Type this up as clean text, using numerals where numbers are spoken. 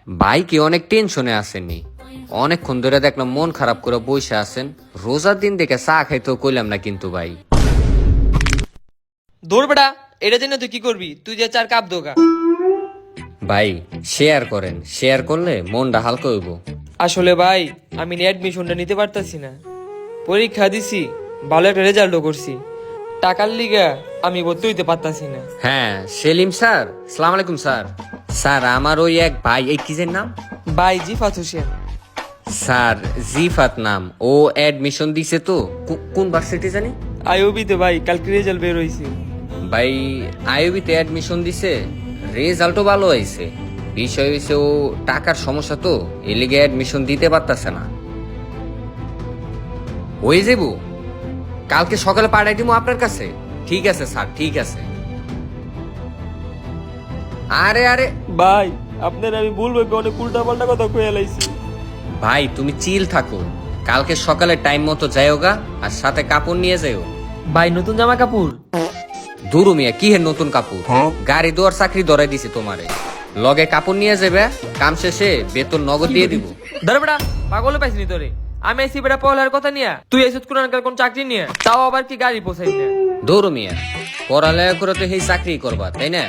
ভাই কি অনেক টেনশনে আসেননি? অনেকক্ষণ ধরে দেখলাম মন খারাপ করে বসে আছেন। রোজার দিন দেখে চা খাইতেও কইলাম না কিন্তু ভাই। দৌড় বেটা, এটা জেনে তুই কি করবি? তুই যে 4 কাপ দোগা। ভাই শেয়ার করেন, শেয়ার করলে মনটা হালকা হইব। আসলে ভাই আমি অ্যাডমিশনটা নিতে পারতাছি না। পরীক্ষা দিছি, ভালো একটা রেজাল্টও করছি, টাকার লিগা আমি ভর্তি হইতে পারতাছি না। হ্যাঁ সেলিম স্যার, সালাম আলাইকুম স্যার। স্যার আমার ওই এক ভাই, এই কিসের নাম? ভাই জিফাত হোসেন। স্যার জিফাত নাম, ও অ্যাডমিশন দিছে তো কোন ভার্সিটি জানি? আইওবিতে ভাই কালকে রেজাল্ট বের হইছে। ভাই আইওবিতে অ্যাডমিশন দিছে, রেজাল্টও ভালো হয়েছে। বিষয় হয়েছে ও টাকার সমস্যা তো, এই লিগে অ্যাডমিশন দিতে পারতাছে না। হয়ে যাবো, কালকে সকালে পাঠাই দিব আপনার কাছে। ঠিক আছে স্যার, ঠিক আছে। আরে আরে ভাই আপনার আমি ভুল ভাবে অনেক উল্টা পাল্টা কথা কয়ে লাইছি। ভাই তুমি চিল থাকো, কালকে সকালে টাইম মতো যাইও গা, আর সাথে কাপড় নিয়ে যাইও। ভাই নতুন জামা কাপড়? দুরু মিয়া কি হে নতুন কাপড়, গাড়ি দোয়ার চাকরি ধরাই দিছি তোমারে। লগে কাপড় নিয়ে যাবে, কাম শেষে বেতন নগদ দিয়ে দিব। ধর বেটা, পাগলে পাইছিনি তোরে। আমি আইছি বেটা পড়ার কথা নিয়া, তুই আইছিস কোন চাকরি নিয়ে, তাও আবার কি গাড়ি পোছাই না। দৌড় মিয়া, পড়ালেখা করে তো সেই চাকরি করবা তাই না?